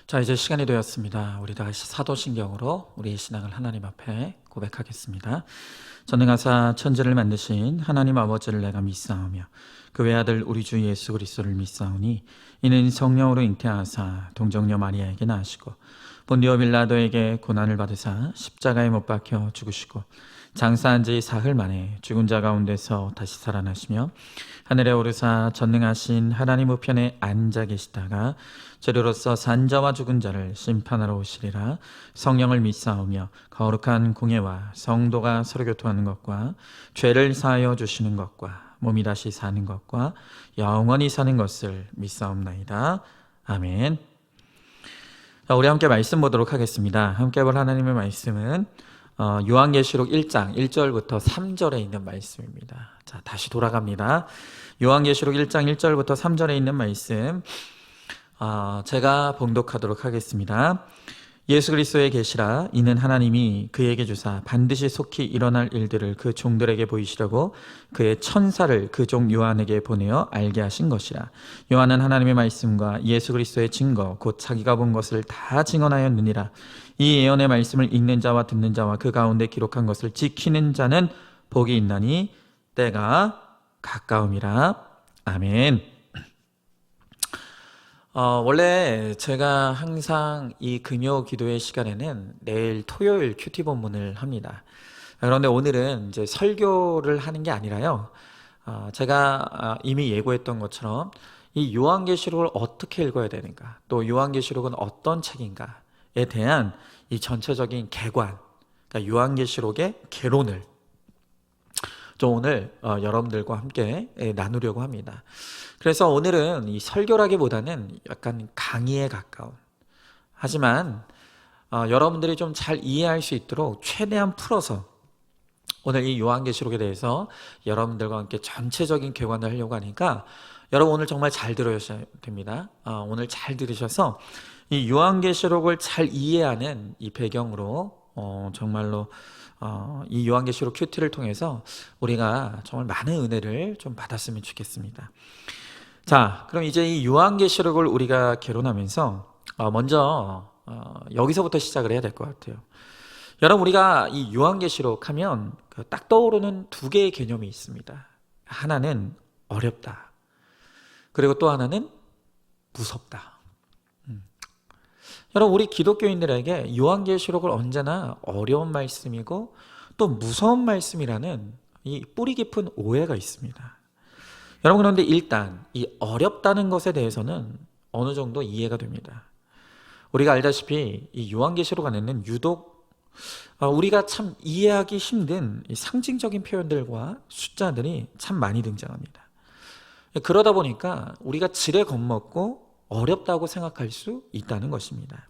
자, 이제 시간이 되었습니다. 우리 다시 사도신경으로 우리의 신앙을 하나님 앞에 고백하겠습니다. 전능하사 천지를 만드신 하나님 아버지를 내가 믿사오며 그 외아들 우리 주 예수 그리스도를 믿사오니 이는 성령으로 잉태하사 동정녀 마리아에게 나시고 본디오 빌라도에게 고난을 받으사 십자가에 못 박혀 죽으시고 장사한 지 사흘 만에 죽은 자 가운데서 다시 살아나시며 하늘에 오르사 전능하신 하나님 우편에 앉아 계시다가 저리로서 산자와 죽은 자를 심판하러 오시리라. 성령을 믿사오며 거룩한 공예와 성도가 서로 교통하는 것과 죄를 사하여 주시는 것과 몸이 다시 사는 것과 영원히 사는 것을 믿사옵나이다. 아멘. 자, 우리 함께 말씀 보도록 하겠습니다. 함께 볼 하나님의 말씀은 요한계시록 1장 1절부터 3절에 있는 말씀입니다. 자, 다시 돌아갑니다. 요한계시록 1장 1절부터 3절에 있는 말씀 제가 봉독하도록 하겠습니다. 예수 그리스도의 계시라. 이는 하나님이 그에게 주사 반드시 속히 일어날 일들을 그 종들에게 보이시려고 그의 천사를 그 종 요한에게 보내어 알게 하신 것이라. 요한은 하나님의 말씀과 예수 그리스도의 증거 곧 자기가 본 것을 다 증언하였느니라. 이 예언의 말씀을 읽는 자와 듣는 자와 그 가운데 기록한 것을 지키는 자는 복이 있나니 때가 가까움이라. 아멘. 원래 제가 항상 이 금요 기도의 시간에는 내일 토요일 큐티 본문을 합니다. 그런데 오늘은 이제 설교를 하는 게 아니라요. 제가 이미 예고했던 것처럼 이 요한계시록을 어떻게 읽어야 되는가, 또 요한계시록은 어떤 책인가에 대한 이 전체적인 개관, 그러니까 요한계시록의 개론을 좀 오늘 여러분들과 함께 나누려고 합니다. 그래서 오늘은 이 설교라기보다는 약간 강의에 가까운, 하지만 여러분들이 좀 잘 이해할 수 있도록 최대한 풀어서 오늘 이 요한계시록에 대해서 여러분들과 함께 전체적인 개관을 하려고 하니까 여러분 오늘 정말 잘 들으셔야 됩니다. 오늘 잘 들으셔서 이 요한계시록을 잘 이해하는 이 배경으로 정말로 이 요한계시록 큐티를 통해서 우리가 정말 많은 은혜를 좀 받았으면 좋겠습니다. 자, 그럼 이제 이 요한계시록을 우리가 개론하면서 먼저 여기서부터 시작을 해야 될 것 같아요. 여러분, 우리가 이 요한계시록 하면 딱 떠오르는 두 개의 개념이 있습니다. 하나는 어렵다, 그리고 또 하나는 무섭다. 여러분, 우리 기독교인들에게 요한계시록을 언제나 어려운 말씀이고 또 무서운 말씀이라는 이 뿌리 깊은 오해가 있습니다. 여러분, 그런데 일단 이 어렵다는 것에 대해서는 어느 정도 이해가 됩니다. 우리가 알다시피 이 요한계시록 안에는 유독 우리가 참 이해하기 힘든 이 상징적인 표현들과 숫자들이 참 많이 등장합니다. 그러다 보니까 우리가 지레 겁먹고 어렵다고 생각할 수 있다는 것입니다.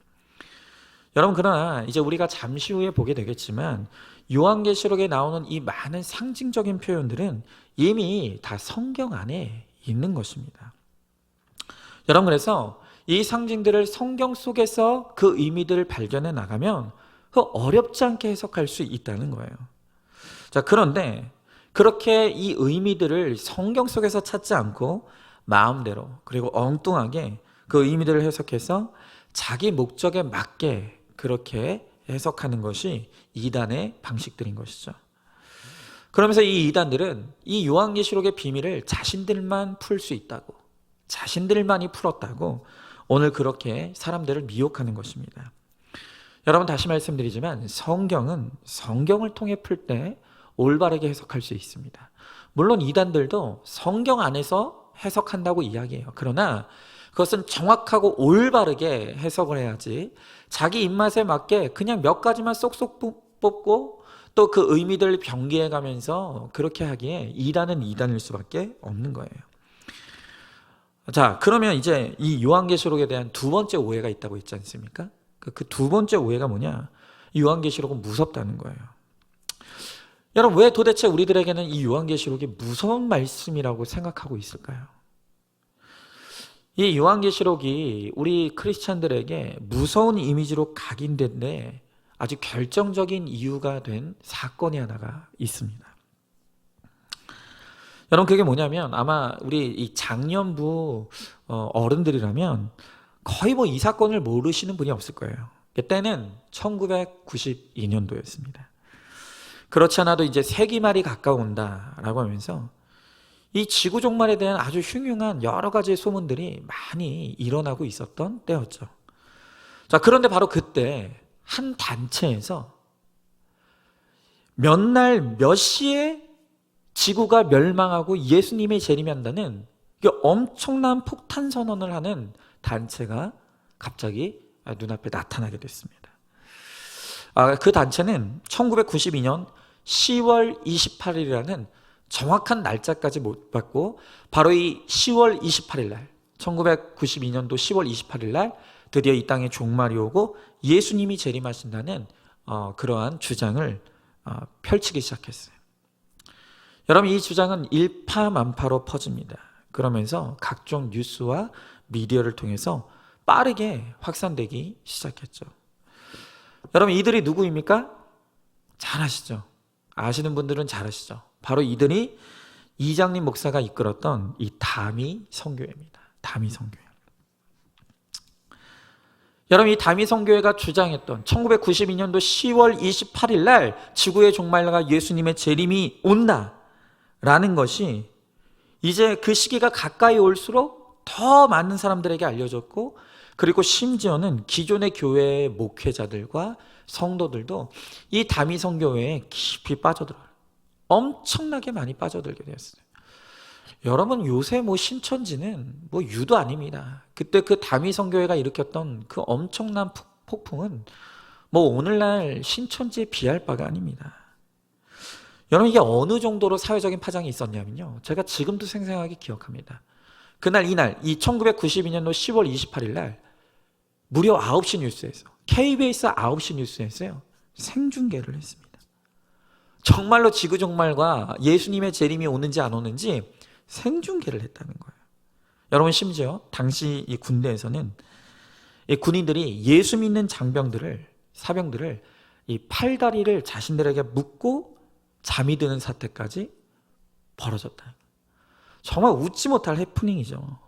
여러분, 그러나 이제 우리가 잠시 후에 보게 되겠지만 요한계시록에 나오는 이 많은 상징적인 표현들은 이미 다 성경 안에 있는 것입니다. 여러분, 그래서 이 상징들을 성경 속에서 그 의미들을 발견해 나가면 그 어렵지 않게 해석할 수 있다는 거예요. 자, 그런데 그렇게 이 의미들을 성경 속에서 찾지 않고 마음대로 그리고 엉뚱하게 그 의미들을 해석해서 자기 목적에 맞게 그렇게 해석하는 것이 이단의 방식들인 것이죠. 그러면서 이 이단들은 이 요한계시록의 비밀을 자신들만 풀 수 있다고, 자신들만이 풀었다고 오늘 그렇게 사람들을 미혹하는 것입니다. 여러분, 다시 말씀드리지만 성경은 성경을 통해 풀 때 올바르게 해석할 수 있습니다. 물론 이단들도 성경 안에서 해석한다고 이야기해요. 그러나 그것은 정확하고 올바르게 해석을 해야지 자기 입맛에 맞게 그냥 몇 가지만 쏙쏙 뽑고 또 그 의미들을 변기해 가면서 그렇게 하기에 이단은 이단일 수밖에 없는 거예요. 자, 그러면 이제 이 요한계시록에 대한 두 번째 오해가 있다고 했지 않습니까? 그 두 번째 오해가 뭐냐? 요한계시록은 무섭다는 거예요. 여러분, 왜 도대체 우리들에게는 이 요한계시록이 무서운 말씀이라고 생각하고 있을까요? 이 요한계시록이 우리 크리스찬들에게 무서운 이미지로 각인된데 아주 결정적인 이유가 된 사건이 하나가 있습니다. 여러분, 그게 뭐냐면 아마 우리 이 장년부 어른들이라면 거의 뭐 이 사건을 모르시는 분이 없을 거예요. 때는 1992년도였습니다. 그렇지 않아도 이제 세기 말이 가까운다라고 하면서 이 지구 종말에 대한 아주 흉흉한 여러 가지의 소문들이 많이 일어나고 있었던 때였죠. 자, 그런데 바로 그때 한 단체에서 몇 날 몇 시에 지구가 멸망하고 예수님이 재림한다는 엄청난 폭탄 선언을 하는 단체가 갑자기 눈앞에 나타나게 됐습니다. 그 단체는 1992년 10월 28일이라는 정확한 날짜까지 못 받고 바로 이 10월 28일 날 1992년도 10월 28일 날 드디어 이 땅에 종말이 오고 예수님이 재림하신다는 그러한 주장을 펼치기 시작했어요. 여러분, 이 주장은 일파만파로 퍼집니다. 그러면서 각종 뉴스와 미디어를 통해서 빠르게 확산되기 시작했죠. 여러분, 이들이 누구입니까? 잘 아시죠? 아시는 분들은 잘 아시죠? 바로 이들이 이장림 목사가 이끌었던 이 다미 선교회입니다. 다미 선교회. 여러분, 이 다미 선교회가 주장했던 1992년도 10월 28일 날 지구의 종말과 예수님의 재림이 온다라는 것이 이제 그 시기가 가까이 올수록 더 많은 사람들에게 알려졌고, 그리고 심지어는 기존의 교회의 목회자들과 성도들도 이 다미 선교회에 깊이 빠져들어요. 엄청나게 많이 빠져들게 되었어요. 여러분, 요새 뭐 신천지는 뭐 유도 아닙니다. 그때 그 다미 선교회가 일으켰던 그 엄청난 폭풍은 뭐 오늘날 신천지에 비할 바가 아닙니다. 여러분, 이게 어느 정도로 사회적인 파장이 있었냐면요, 제가 지금도 생생하게 기억합니다. 그날 이날 이 1992년도 10월 28일 날 무려 9시 뉴스에서, KBS 9시 뉴스에서요 생중계를 했습니다. 정말로 지구 종말과 예수님의 재림이 오는지 안 오는지 생중계를 했다는 거예요. 여러분, 심지어 당시 이 군대에서는 이 군인들이 예수 믿는 사병들을 이 팔다리를 자신들에게 묶고 잠이 드는 사태까지 벌어졌다. 정말 웃지 못할 해프닝이죠.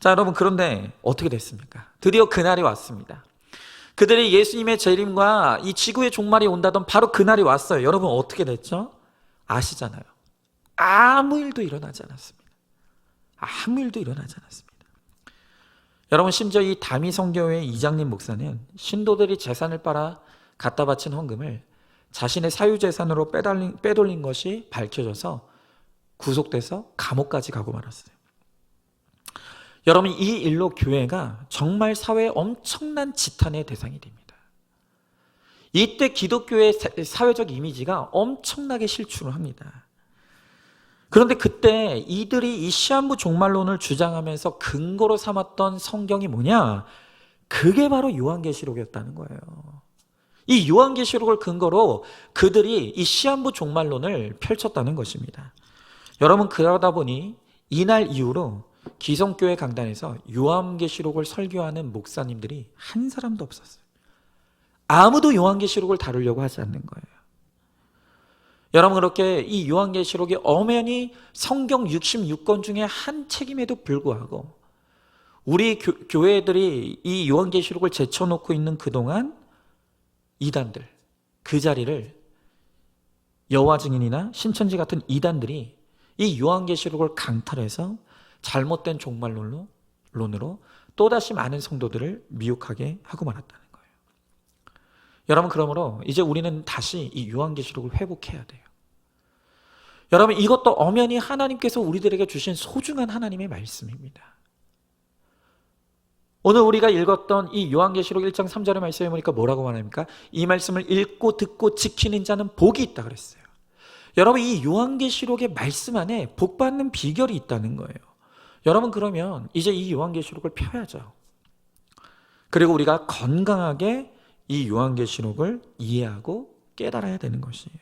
자, 여러분, 그런데 어떻게 됐습니까? 드디어 그날이 왔습니다. 그들이 예수님의 재림과 이 지구의 종말이 온다던 바로 그날이 왔어요. 여러분, 어떻게 됐죠? 아시잖아요. 아무 일도 일어나지 않았습니다. 아무 일도 일어나지 않았습니다. 여러분, 심지어 이 다미 선교회 이장림 목사는 신도들이 재산을 빨아 갖다 바친 헌금을 자신의 사유재산으로 빼돌린 것이 밝혀져서 구속돼서 감옥까지 가고 말았어요. 여러분, 이 일로 교회가 정말 사회에 엄청난 지탄의 대상이 됩니다. 이때 기독교의 사회적 이미지가 엄청나게 실추를 합니다. 그런데 그때 이들이 이 시한부 종말론을 주장하면서 근거로 삼았던 성경이 뭐냐? 그게 바로 요한계시록이었다는 거예요. 이 요한계시록을 근거로 그들이 이 시한부 종말론을 펼쳤다는 것입니다. 여러분, 그러다 보니 이날 이후로 기성교회 강단에서 요한계시록을 설교하는 목사님들이 한 사람도 없었어요. 아무도 요한계시록을 다루려고 하지 않는 거예요. 여러분, 그렇게 이 요한계시록이 엄연히 성경 66권 중에 한 책임에도 불구하고 우리 교회들이 이 요한계시록을 제쳐놓고 있는 그동안 이단들, 그 자리를 여호와 증인이나 신천지 같은 이단들이 이 요한계시록을 강탈해서 잘못된 종말론으로 또다시 많은 성도들을 미혹하게 하고 말았다는 거예요. 여러분, 그러므로 이제 우리는 다시 이 요한계시록을 회복해야 돼요. 여러분, 이것도 엄연히 하나님께서 우리들에게 주신 소중한 하나님의 말씀입니다. 오늘 우리가 읽었던 이 요한계시록 1장 3절의 말씀에 보니까 뭐라고 말합니까? 이 말씀을 읽고 듣고 지키는 자는 복이 있다 그랬어요. 여러분, 이 요한계시록의 말씀 안에 복받는 비결이 있다는 거예요. 여러분, 그러면 이제 이 요한계시록을 펴야죠. 그리고 우리가 건강하게 이 요한계시록을 이해하고 깨달아야 되는 것이에요.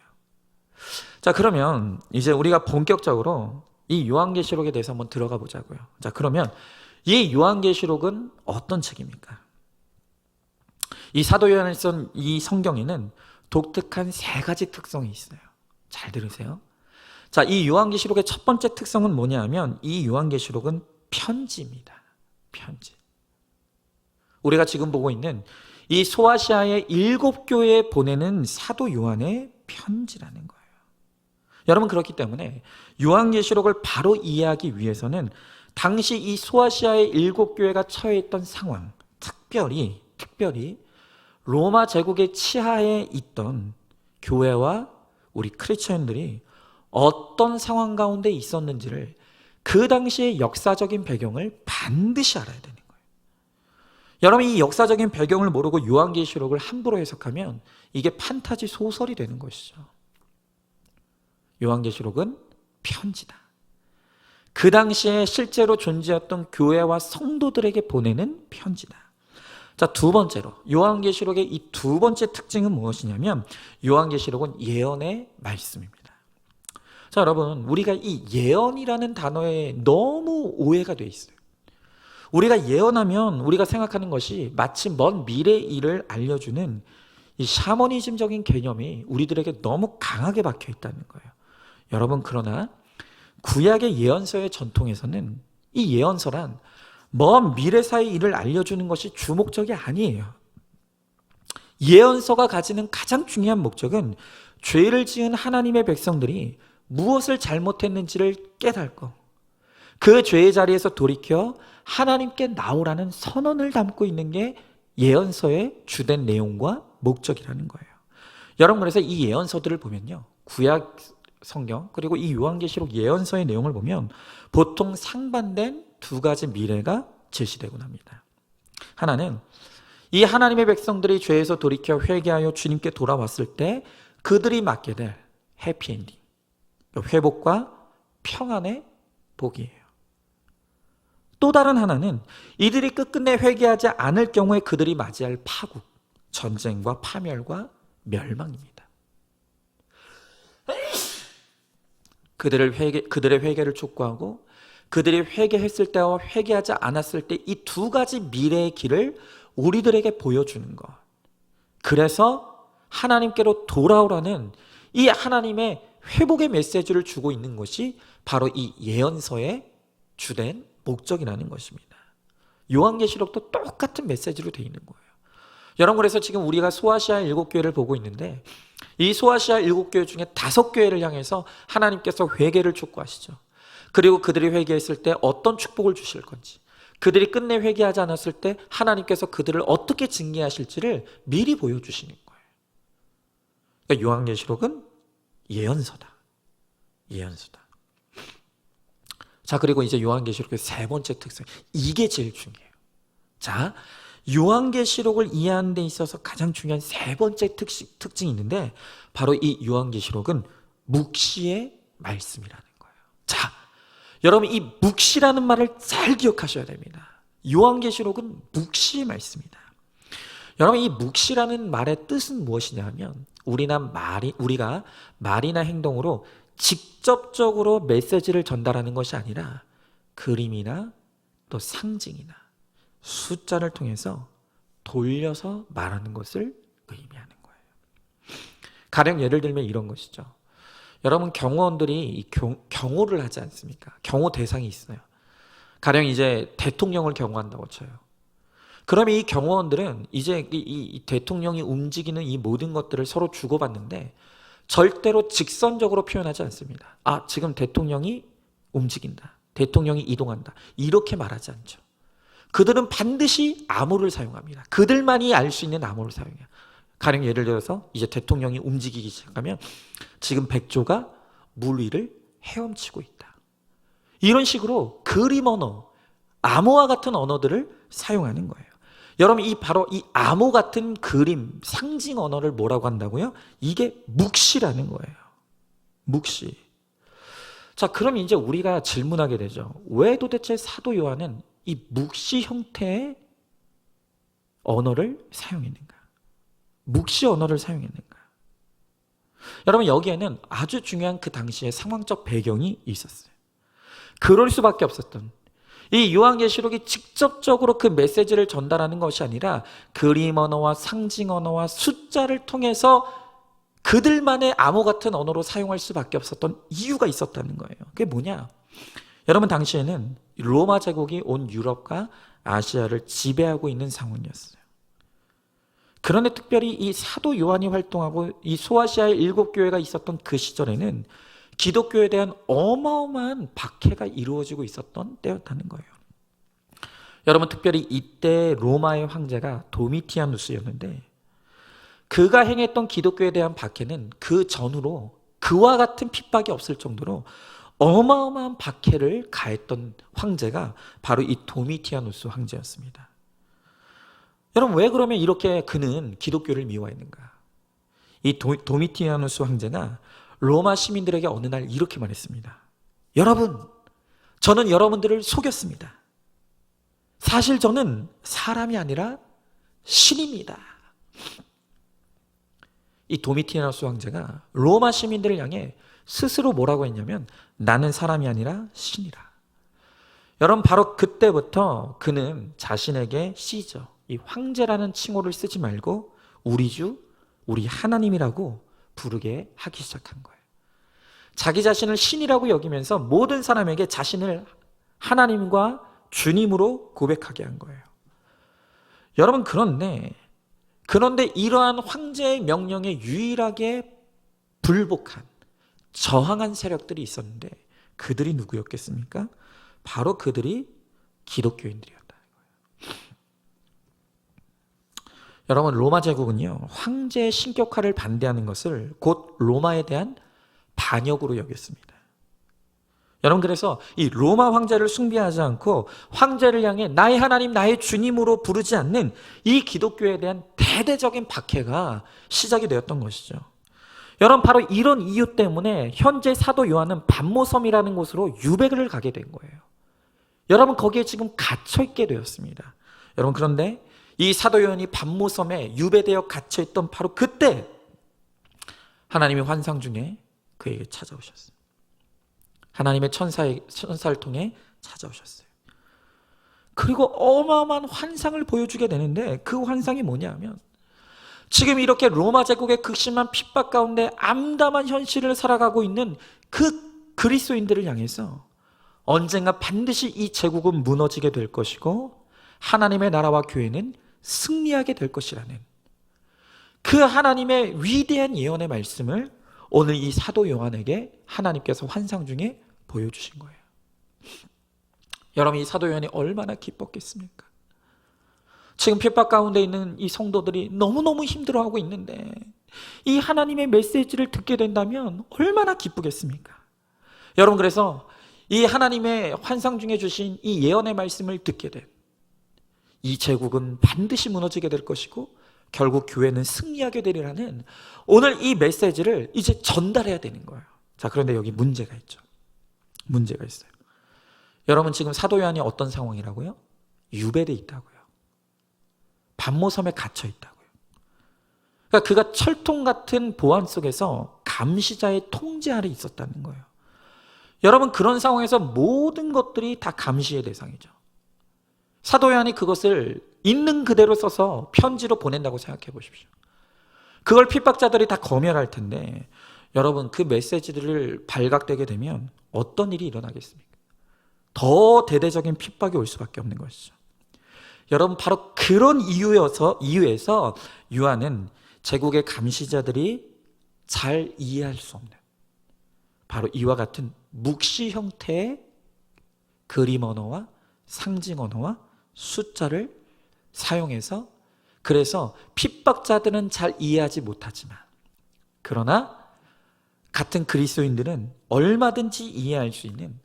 자, 그러면 이제 우리가 본격적으로 이 요한계시록에 대해서 한번 들어가 보자고요. 자, 그러면 이 요한계시록은 어떤 책입니까? 이 사도 요한을 쓴 이 성경에는 독특한 세 가지 특성이 있어요. 잘 들으세요. 자, 이 요한계시록의 첫 번째 특성은 뭐냐 하면 이 요한계시록은 편지입니다. 편지. 우리가 지금 보고 있는 이 소아시아의 7교회에 보내는 사도 요한의 편지라는 거예요. 여러분, 그렇기 때문에 요한계시록을 바로 이해하기 위해서는 당시 이 소아시아의 7교회가 처해 있던 상황, 특별히 로마 제국의 치하에 있던 교회와 우리 크리스천들이 어떤 상황 가운데 있었는지를, 그 당시의 역사적인 배경을 반드시 알아야 되는 거예요. 여러분, 이 역사적인 배경을 모르고 요한계시록을 함부로 해석하면 이게 판타지 소설이 되는 것이죠. 요한계시록은 편지다. 그 당시에 실제로 존재했던 교회와 성도들에게 보내는 편지다. 자, 두 번째로 요한계시록의 이 두 번째 특징은 무엇이냐면 요한계시록은 예언의 말씀입니다. 자, 여러분, 우리가 이 예언이라는 단어에 너무 오해가 돼 있어요. 우리가 예언하면 우리가 생각하는 것이 마치 먼 미래 일을 알려주는 이 샤머니즘적인 개념이 우리들에게 너무 강하게 박혀 있다는 거예요. 여러분, 그러나 구약의 예언서의 전통에서는 이 예언서란 먼 미래사의 일을 알려주는 것이 주목적이 아니에요. 예언서가 가지는 가장 중요한 목적은 죄를 지은 하나님의 백성들이 무엇을 잘못했는지를 깨닫고 그 죄의 자리에서 돌이켜 하나님께 나오라는 선언을 담고 있는 게 예언서의 주된 내용과 목적이라는 거예요. 여러분, 그래서 이 예언서들을 보면요, 구약 성경 그리고 이 요한계시록 예언서의 내용을 보면 보통 상반된 두 가지 미래가 제시되곤 합니다. 하나는 이 하나님의 백성들이 죄에서 돌이켜 회개하여 주님께 돌아왔을 때 그들이 맞게 될 해피엔딩, 회복과 평안의 복이에요. 또 다른 하나는 이들이 끝끝내 회개하지 않을 경우에 그들이 맞이할 파국, 전쟁과 파멸과 멸망입니다. 그들의 회개를 촉구하고 그들이 회개했을 때와 회개하지 않았을 때 이 두 가지 미래의 길을 우리들에게 보여주는 것. 그래서 하나님께로 돌아오라는 이 하나님의 회복의 메시지를 주고 있는 것이 바로 이 예언서의 주된 목적이라는 것입니다. 요한계시록도 똑같은 메시지로 되어 있는 거예요. 여러분, 그래서 지금 우리가 소아시아 7교회를 보고 있는데 이 소아시아 7교회 중에 5교회를 향해서 하나님께서 회개를 촉구하시죠. 그리고 그들이 회개했을 때 어떤 축복을 주실 건지, 그들이 끝내 회개하지 않았을 때 하나님께서 그들을 어떻게 징계하실지를 미리 보여주시는 거예요. 그러니까 요한계시록은 예언서다. 예언서다. 자, 그리고 이제 요한계시록의 세 번째 특성, 이게 제일 중요해요. 자, 요한계시록을 이해하는 데 있어서 가장 중요한 세 번째 특징이 있는데 바로 이 요한계시록은 묵시의 말씀이라는 거예요. 자, 여러분, 이 묵시라는 말을 잘 기억하셔야 됩니다. 요한계시록은 묵시의 말씀이다. 여러분, 이 묵시라는 말의 뜻은 무엇이냐 하면 우리가 말이나 행동으로 직접적으로 메시지를 전달하는 것이 아니라 그림이나 또 상징이나 숫자를 통해서 돌려서 말하는 것을 의미하는 거예요. 가령 예를 들면 이런 것이죠. 여러분, 경호원들이 경호를 하지 않습니까? 경호 대상이 있어요. 가령 이제 대통령을 경호한다고 쳐요. 그러면 이 경호원들은 이제 이 대통령이 움직이는 이 모든 것들을 서로 주고받는데 절대로 직선적으로 표현하지 않습니다. 아, 지금 대통령이 움직인다. 대통령이 이동한다. 이렇게 말하지 않죠. 그들은 반드시 암호를 사용합니다. 그들만이 알 수 있는 암호를 사용해요. 가령 예를 들어서 이제 대통령이 움직이기 시작하면 지금 백조가 물 위를 헤엄치고 있다. 이런 식으로 그림 언어, 암호와 같은 언어들을 사용하는 거예요. 여러분, 바로 이 암호 같은 그림, 상징 언어를 뭐라고 한다고요? 이게 묵시라는 거예요. 묵시. 자, 그럼 이제 우리가 질문하게 되죠. 왜 도대체 사도 요한은 이 묵시 형태의 언어를 사용했는가? 묵시 언어를 사용했는가? 여러분, 여기에는 아주 중요한 그 당시의 상황적 배경이 있었어요. 그럴 수밖에 없었던, 이 요한계시록이 직접적으로 그 메시지를 전달하는 것이 아니라 그림 언어와 상징 언어와 숫자를 통해서 그들만의 암호 같은 언어로 사용할 수밖에 없었던 이유가 있었다는 거예요. 그게 뭐냐? 여러분, 당시에는 로마 제국이 온 유럽과 아시아를 지배하고 있는 상황이었어요. 그런데 특별히 이 사도 요한이 활동하고 이 소아시아의 7교회가 있었던 그 시절에는 기독교에 대한 어마어마한 박해가 이루어지고 있었던 때였다는 거예요. 여러분, 특별히 이때 로마의 황제가 도미티아누스였는데 그가 행했던 기독교에 대한 박해는 그 전후로 그와 같은 핍박이 없을 정도로 어마어마한 박해를 가했던 황제가 바로 이 도미티아누스 황제였습니다. 여러분, 왜 그러면 이렇게 그는 기독교를 미워했는가? 이 도미티아누스 황제가 로마 시민들에게 어느 날 이렇게 말했습니다. 여러분, 저는 여러분들을 속였습니다. 사실 저는 사람이 아니라 신입니다. 이 도미티아누스 황제가 로마 시민들을 향해 스스로 뭐라고 했냐면 나는 사람이 아니라 신이라. 여러분, 바로 그때부터 그는 자신에게 시저, 이 황제라는 칭호를 쓰지 말고 우리 주, 우리 하나님이라고 부르게 하기 시작한 거예요. 자기 자신을 신이라고 여기면서 모든 사람에게 자신을 하나님과 주님으로 고백하게 한 거예요. 여러분, 그런데 이러한 황제의 명령에 유일하게 불복한, 저항한 세력들이 있었는데 그들이 누구였겠습니까? 바로 그들이 기독교인들이었다는 거예요. 여러분, 로마 제국은요, 황제의 신격화를 반대하는 것을 곧 로마에 대한 반역으로 여겼습니다. 여러분, 그래서 이 로마 황제를 숭배하지 않고 황제를 향해 나의 하나님, 나의 주님으로 부르지 않는 이 기독교에 대한 대대적인 박해가 시작이 되었던 것이죠. 여러분, 바로 이런 이유 때문에 현재 사도 요한은 반모섬이라는 곳으로 유배를 가게 된 거예요. 여러분, 거기에 지금 갇혀있게 되었습니다. 여러분, 그런데 이 사도 요한이 반모섬에 유배되어 갇혀있던 바로 그때 하나님이 환상 중에 그에게 찾아오셨어요. 하나님의 천사를 통해 찾아오셨어요. 그리고 어마어마한 환상을 보여주게 되는데 그 환상이 뭐냐면 지금 이렇게 로마 제국의 극심한 핍박 가운데 암담한 현실을 살아가고 있는 그 그리스도인들을 향해서 언젠가 반드시 이 제국은 무너지게 될 것이고 하나님의 나라와 교회는 승리하게 될 것이라는 그 하나님의 위대한 예언의 말씀을 오늘 이 사도 요한에게 하나님께서 환상 중에 보여주신 거예요. 여러분, 이 사도 요한이 얼마나 기뻤겠습니까? 지금 핍박 가운데 있는 이 성도들이 너무너무 힘들어하고 있는데 이 하나님의 메시지를 듣게 된다면 얼마나 기쁘겠습니까? 여러분, 그래서 이 하나님의 환상 중에 주신 이 예언의 말씀을 듣게 된 이 제국은 반드시 무너지게 될 것이고 결국 교회는 승리하게 되리라는 오늘 이 메시지를 이제 전달해야 되는 거예요. 자, 그런데 여기 문제가 있죠. 문제가 있어요. 여러분, 지금 사도 요한이 어떤 상황이라고요? 유배돼 있다고요. 반모섬에 갇혀 있다고요. 그러니까 그가 철통 같은 보안 속에서 감시자의 통제 아래 있었다는 거예요. 여러분, 그런 상황에서 모든 것들이 다 감시의 대상이죠. 사도 요한이 그것을 있는 그대로 써서 편지로 보낸다고 생각해 보십시오. 그걸 핍박자들이 다 검열할 텐데 여러분, 그 메시지들을 발각되게 되면 어떤 일이 일어나겠습니까? 더 대대적인 핍박이 올 수밖에 없는 것이죠. 여러분, 바로 그런 이유에서 요한은 제국의 감시자들이 잘 이해할 수 없는 바로 이와 같은 묵시 형태의 그림 언어와 상징 언어와 숫자를 사용해서 그래서 핍박자들은 잘 이해하지 못하지만 그러나 같은 그리스도인들은 얼마든지 이해할 수 있는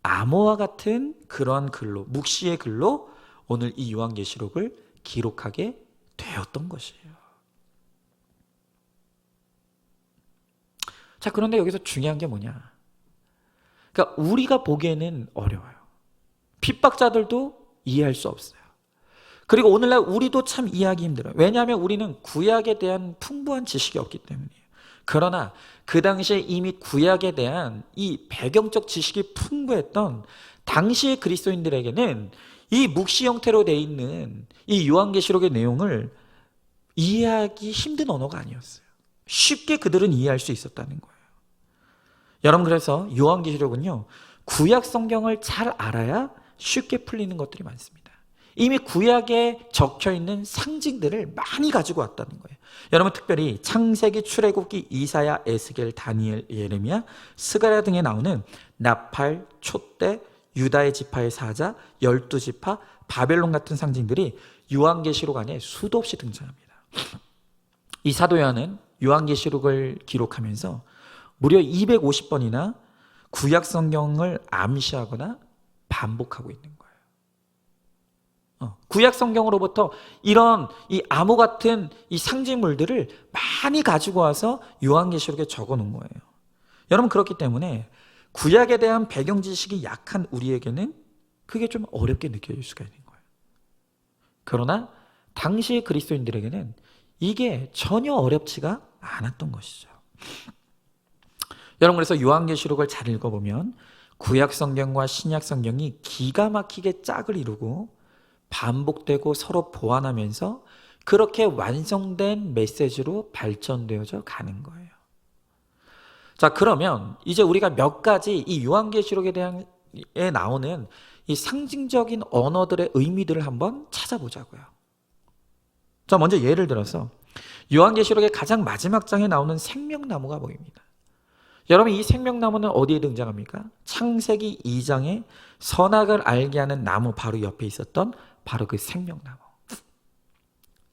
암호와 같은 그러한 글로, 묵시의 글로 오늘 이 요한계시록을 기록하게 되었던 것이에요. 자, 그런데 여기서 중요한 게 뭐냐? 그러니까 우리가 보기에는 어려워요. 핍박자들도 이해할 수 없어요. 그리고 오늘날 우리도 참 이해하기 힘들어요. 왜냐하면 우리는 구약에 대한 풍부한 지식이 없기 때문이에요. 그러나 그 당시에 이미 구약에 대한 이 배경적 지식이 풍부했던 당시의 그리스도인들에게는 이 묵시 형태로 되어 있는 이 요한계시록의 내용을 이해하기 힘든 언어가 아니었어요. 쉽게 그들은 이해할 수 있었다는 거예요. 여러분, 그래서 요한계시록은요, 구약 성경을 잘 알아야 쉽게 풀리는 것들이 많습니다. 이미 구약에 적혀있는 상징들을 많이 가지고 왔다는 거예요. 여러분 특별히 창세기, 출애굽기, 이사야, 에스겔, 다니엘, 예레미야, 스가랴 등에 나오는 나팔, 촛대, 유다의 지파의 사자, 12지파, 바벨론 같은 상징들이 요한계시록 안에 수도 없이 등장합니다. 이 사도 요한은 요한계시록을 기록하면서 무려 250번이나 구약 성경을 암시하거나 반복하고 있는 거예요. 구약 성경으로부터 이런 이 암호 같은 이 상징물들을 많이 가지고 와서 요한계시록에 적어 놓은 거예요. 여러분 그렇기 때문에 구약에 대한 배경 지식이 약한 우리에게는 그게 좀 어렵게 느껴질 수가 있는 거예요. 그러나 당시 그리스도인들에게는 이게 전혀 어렵지가 않았던 것이죠. 여러분 그래서 요한계시록을 잘 읽어보면 구약 성경과 신약 성경이 기가 막히게 짝을 이루고 반복되고 서로 보완하면서 그렇게 완성된 메시지로 발전되어져 가는 거예요. 자, 그러면 이제 우리가 몇 가지 이 요한계시록에 대한 나오는 이 상징적인 언어들의 의미들을 한번 찾아보자고요. 자, 먼저 예를 들어서 요한계시록의 가장 마지막 장에 나오는 생명나무가 보입니다. 여러분 이 생명나무는 어디에 등장합니까? 창세기 2장에 선악을 알게 하는 나무 바로 옆에 있었던 바로 그 생명나무.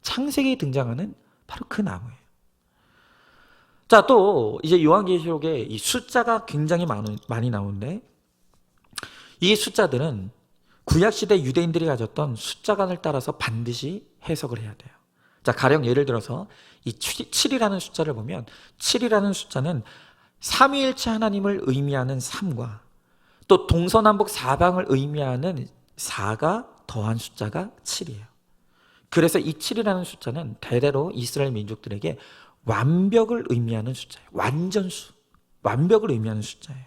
창세기에 등장하는 바로 그 나무예요. 자, 또 이제 요한계시록에 이 숫자가 굉장히 많이 나오는데 이 숫자들은 구약시대 유대인들이 가졌던 숫자관을 따라서 반드시 해석을 해야 돼요. 자, 가령 예를 들어서 이 7이라는 숫자를 보면 7이라는 숫자는 삼위일체 하나님을 의미하는 3과 또 동서남북 사방을 의미하는 4가 더한 숫자가 7이에요. 그래서 이 7이라는 숫자는 대대로 이스라엘 민족들에게 완벽을 의미하는 숫자예요. 완전수, 완벽을 의미하는 숫자예요.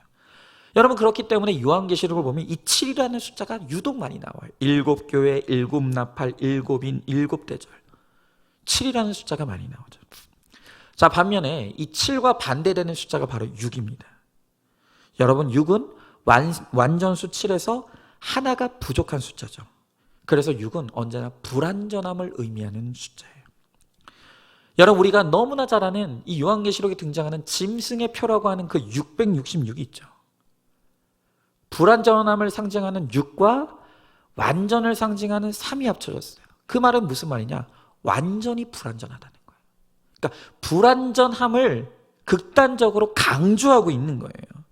여러분 그렇기 때문에 요한계시록을 보면 이 7이라는 숫자가 유독 많이 나와요. 7교회, 7나팔, 7인, 7대절. 7이라는 숫자가 많이 나오죠. 자, 반면에 이 7과 반대되는 숫자가 바로 6입니다. 여러분 6은 완전수 7에서 하나가 부족한 숫자죠. 그래서 6은 언제나 불완전함을 의미하는 숫자예요. 여러분 우리가 너무나 잘 아는 이 요한계시록에 등장하는 짐승의 표라고 하는 그 666이 있죠. 불완전함을 상징하는 6과 완전을 상징하는 3이 합쳐졌어요. 그 말은 무슨 말이냐? 완전히 불완전하다는 거예요. 그러니까 불완전함을 극단적으로 강조하고 있는 거예요.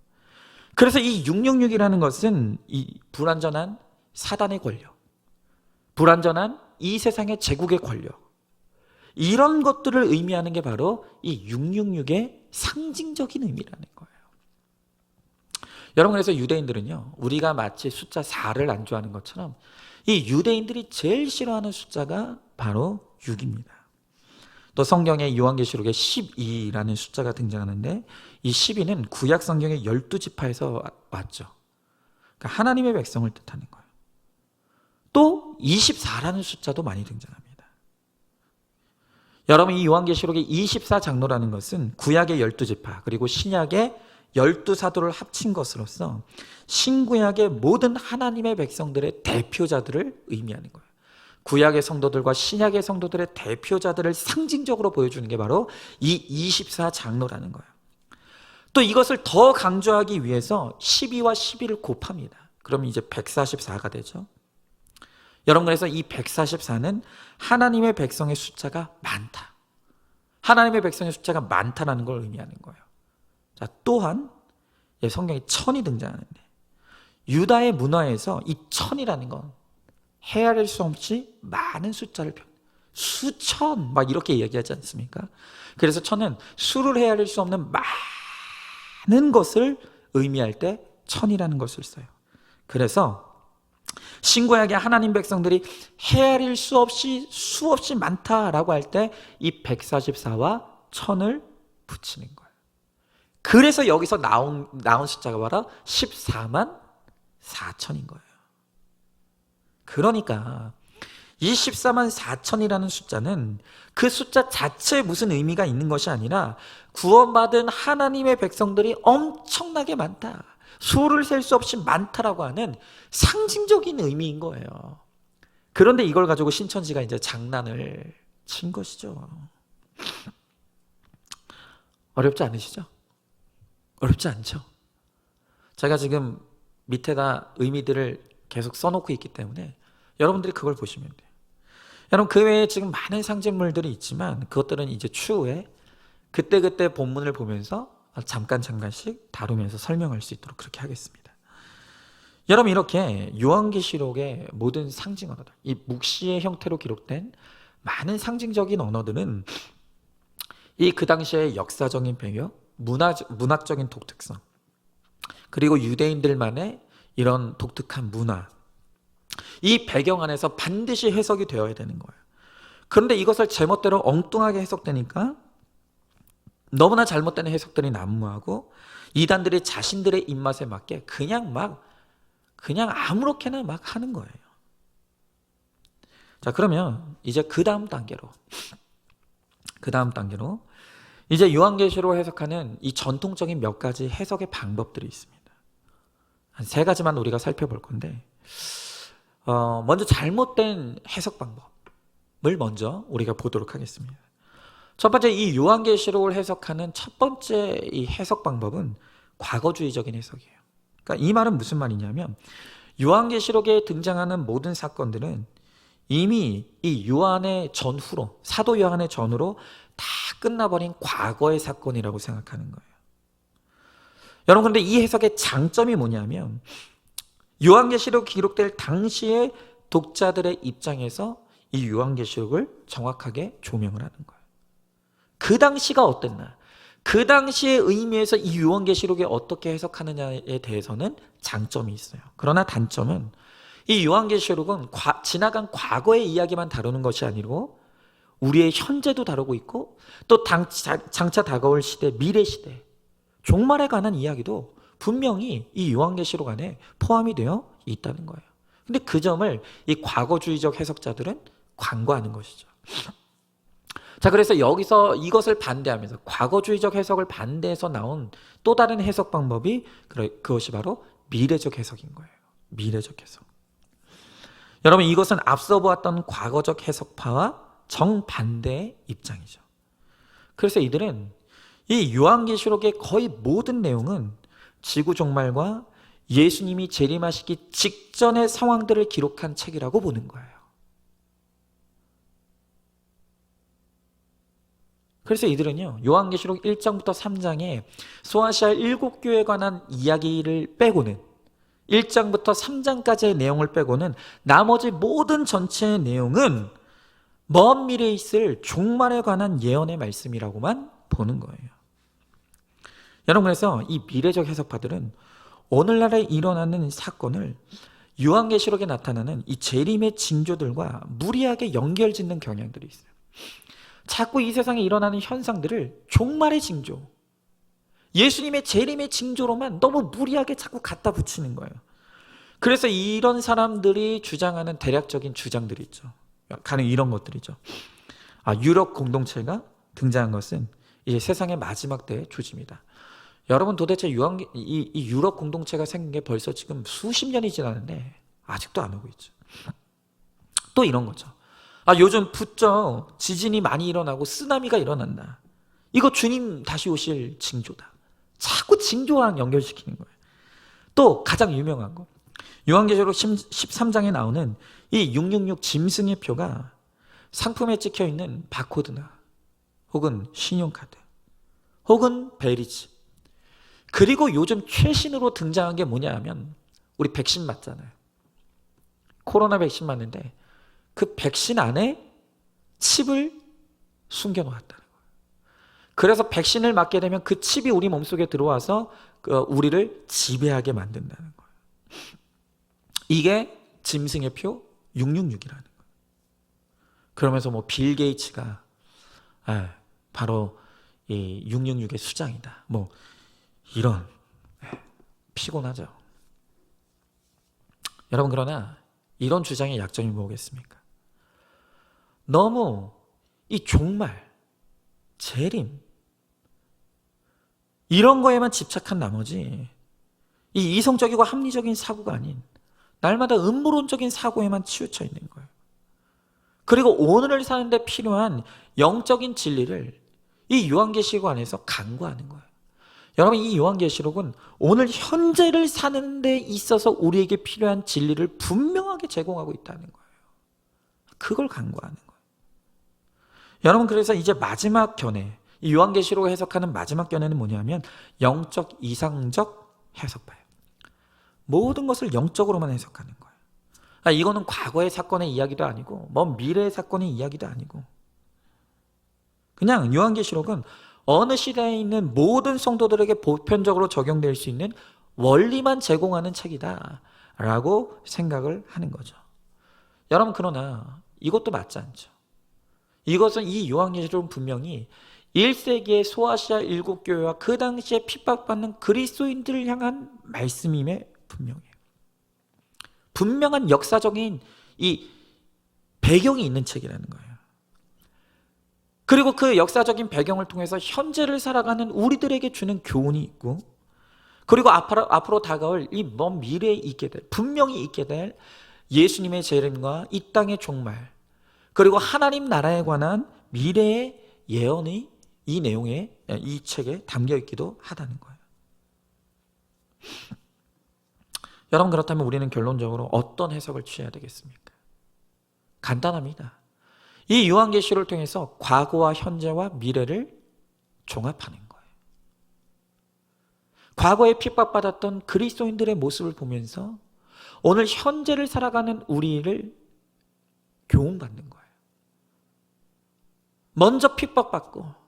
그래서 이 666이라는 것은 이 불완전한 사단의 권력, 불완전한 이 세상의 제국의 권력, 이런 것들을 의미하는 게 바로 이 666의 상징적인 의미라는 거예요. 여러분 그래서 유대인들은요, 우리가 마치 숫자 4를 안주하는 것처럼 이 유대인들이 제일 싫어하는 숫자가 바로 6입니다. 또 성경의 요한계시록에 12라는 숫자가 등장하는데 이 12는 구약 성경의 12지파에서 왔죠. 그러니까 하나님의 백성을 뜻하는 거예요. 또 24라는 숫자도 많이 등장합니다. 여러분 이 요한계시록의 24장로라는 것은 구약의 12지파 그리고 신약의 12사도를 합친 것으로서 신구약의 모든 하나님의 백성들의 대표자들을 의미하는 거예요. 구약의 성도들과 신약의 성도들의 대표자들을 상징적으로 보여주는 게 바로 이 24장로라는 거예요. 또 이것을 더 강조하기 위해서 12와 12를 곱합니다. 그럼 이제 144가 되죠. 여러분 그래서 이 144는 하나님의 백성의 숫자가 많다. 하나님의 백성의 숫자가 많다라는 걸 의미하는 거예요. 자, 또한 성경에 1000이 등장하는데 유다의 문화에서 이 1000이라는 건 헤아릴 수 없이 많은 숫자를 수천 막 이렇게 얘기하지 않습니까? 그래서 1000은 수를 헤아릴 수 없는 많은 것을 의미할 때 1000이라는 것을 써요. 그래서 신구약의 하나님 백성들이 헤아릴 수 없이 수없이 많다라고 할 때 이 144와 1000을 붙이는 거예요. 그래서 여기서 나온 숫자가 바로 14만 4천인 거예요. 그러니까 이 14만 4천이라는 숫자는 그 숫자 자체에 무슨 의미가 있는 것이 아니라 구원받은 하나님의 백성들이 엄청나게 많다. 수를 셀 수 없이 많다라고 하는 상징적인 의미인 거예요. 그런데 이걸 가지고 신천지가 이제 장난을 친 것이죠. 어렵지 않으시죠? 어렵지 않죠? 제가 지금 밑에다 의미들을 계속 써놓고 있기 때문에 여러분들이 그걸 보시면 돼요. 여러분, 그 외에 지금 많은 상징물들이 있지만 그것들은 이제 추후에 그때그때 본문을 보면서 잠깐씩 다루면서 설명할 수 있도록 그렇게 하겠습니다. 여러분, 이렇게 요한계시록의 모든 상징 언어들, 이 묵시의 형태로 기록된 많은 언어들은 이 그 당시의 역사적인 배경, 문학적인 독특성, 그리고 유대인들만의 이런 독특한 문화, 이 배경 안에서 반드시 해석이 되어야 되는 거예요. 그런데 이것을 제멋대로 엉뚱하게 해석되니까 너무나 잘못된 해석들이 난무하고 이단들이 자신들의 입맛에 맞게 그냥 아무렇게나 막 하는 거예요. 자, 그러면 이제 그 다음 단계로 이제 요한계시록 해석하는 이 전통적인 몇 가지 해석의 방법들이 있습니다. 한 세 가지만 우리가 살펴볼 건데, 먼저 잘못된 해석 방법을 먼저 우리가 보도록 하겠습니다. 첫 번째, 이 요한계시록을 해석하는 첫 번째 이 해석 방법은 과거주의적인 해석이에요. 그러니까 이 말은 무슨 말이냐면, 요한계시록에 등장하는 모든 사건들은 이미 이 요한의 전후로, 사도 요한의 전후로 다 끝나버린 과거의 사건이라고 생각하는 거예요. 여러분, 그런데 이 해석의 장점이 뭐냐면 요한계시록 기록될 당시의 독자들의 입장에서 이 요한계시록을 정확하게 조명을 하는 거예요. 그 당시가 어땠나? 그 당시의 의미에서 이 요한계시록이 어떻게 해석하느냐에 대해서는 장점이 있어요. 그러나 단점은 이 요한계시록은 지나간 과거의 이야기만 다루는 것이 아니고 우리의 현재도 다루고 있고 또 장차 다가올 시대, 미래 시대, 종말에 관한 이야기도 분명히 이 요한계시록 안에 포함이 되어 있다는 거예요. 근데 그 점을 이 과거주의적 해석자들은 간과하는 것이죠. 자, 그래서 여기서 이것을 반대하면서 과거주의적 해석을 반대해서 나온 또 다른 해석 방법이 그것이 바로 미래적 해석인 거예요. 미래적 해석. 여러분, 이것은 앞서 보았던 과거적 해석파와 정반대의 입장이죠. 그래서 이들은 이 요한계시록의 거의 모든 내용은 지구 종말과 예수님이 재림하시기 직전의 상황들을 기록한 책이라고 보는 거예요. 그래서 이들은요, 요한계시록 1장부터 3장에 소아시아 7교회에 관한 이야기를 빼고는 1장부터 3장까지의 내용을 빼고는 나머지 모든 전체의 내용은 먼 미래에 있을 종말에 관한 예언의 말씀이라고만 보는 거예요. 여러분, 그래서 이 미래적 해석파들은 오늘날에 일어나는 사건을 요한계시록에 나타나는 이 재림의 징조들과 무리하게 연결짓는 경향들이 있어요. 자꾸 이 세상에 일어나는 현상들을 종말의 징조, 예수님의 재림의 징조로만 너무 무리하게 자꾸 갖다 붙이는 거예요. 그래서 이런 사람들이 주장하는 대략적인 주장들이 있죠. 가령 이런 것들이죠. 유럽 공동체가 등장한 것은 이제 세상의 마지막 때의 조짐이다. 여러분, 도대체 이 유럽 공동체가 생긴 게 벌써 지금 수십 년이 지났는데 아직도 안 오고 있죠. 또 이런 거죠. 요즘 부쩍 지진이 많이 일어나고 쓰나미가 일어난다. 이거 주님 다시 오실 징조다. 자꾸 징조랑 연결시키는 거예요. 또 가장 유명한 거, 요한계시록 13장에 나오는 이 666 짐승의 표가 상품에 찍혀 있는 바코드나 혹은 신용카드 혹은 베리지, 그리고 요즘 최신으로 등장한 게 뭐냐 하면 우리 백신 맞잖아요. 코로나 백신 맞는데 그 백신 안에 칩을 숨겨놓았다는 거예요. 그래서 백신을 맞게 되면 그 칩이 우리 몸속에 들어와서 우리를 지배하게 만든다는 거예요. 이게 짐승의 표 666이라는 거예요. 그러면서 빌 게이츠가 바로 이 666의 수장이다. 이런 피곤하죠. 여러분, 그러나 이런 주장의 약점이 뭐겠습니까? 너무 이 종말, 재림 이런 거에만 집착한 나머지 이 이성적이고 합리적인 사고가 아닌 날마다 음모론적인 사고에만 치우쳐 있는 거예요. 그리고 오늘을 사는데 필요한 영적인 진리를 이 요한계시록 안에서 간구하는 거예요. 여러분, 이 요한계시록은 오늘 현재를 사는 데 있어서 우리에게 필요한 진리를 분명하게 제공하고 있다는 거예요. 그걸 간구하는 거예요. 여러분, 그래서 이제 마지막 견해, 이 요한계시록을 해석하는 마지막 견해는 뭐냐면 영적 이상적 해석파예요. 모든 것을 영적으로만 해석하는 거예요. 이거는 과거의 사건의 이야기도 아니고 먼 미래의 사건의 이야기도 아니고 그냥 요한계시록은 어느 시대에 있는 모든 성도들에게 보편적으로 적용될 수 있는 원리만 제공하는 책이다 라고 생각을 하는 거죠. 여러분, 그러나 이것도 맞지 않죠. 이것은 이 요한계시록은 분명히 1세기의 소아시아 일곱 교회와 그 당시에 핍박받는 그리스도인들을 향한 말씀임에 분명해요. 분명한 역사적인 이 배경이 있는 책이라는 거예요. 그리고 그 역사적인 배경을 통해서 현재를 살아가는 우리들에게 주는 교훈이 있고, 그리고 앞으로 다가올 이 먼 미래에 있게 될, 분명히 있게 될 예수님의 재림과 이 땅의 종말, 그리고 하나님 나라에 관한 미래의 예언이 이 내용에, 이 책에 담겨 있기도 하다는 거예요. 여러분, 그렇다면 우리는 결론적으로 어떤 해석을 취해야 되겠습니까? 간단합니다. 이 요한계시록을 통해서 과거와 현재와 미래를 종합하는 거예요. 과거에 핍박받았던 그리스도인들의 모습을 보면서 오늘 현재를 살아가는 우리를 교훈받는 거예요. 먼저 핍박받고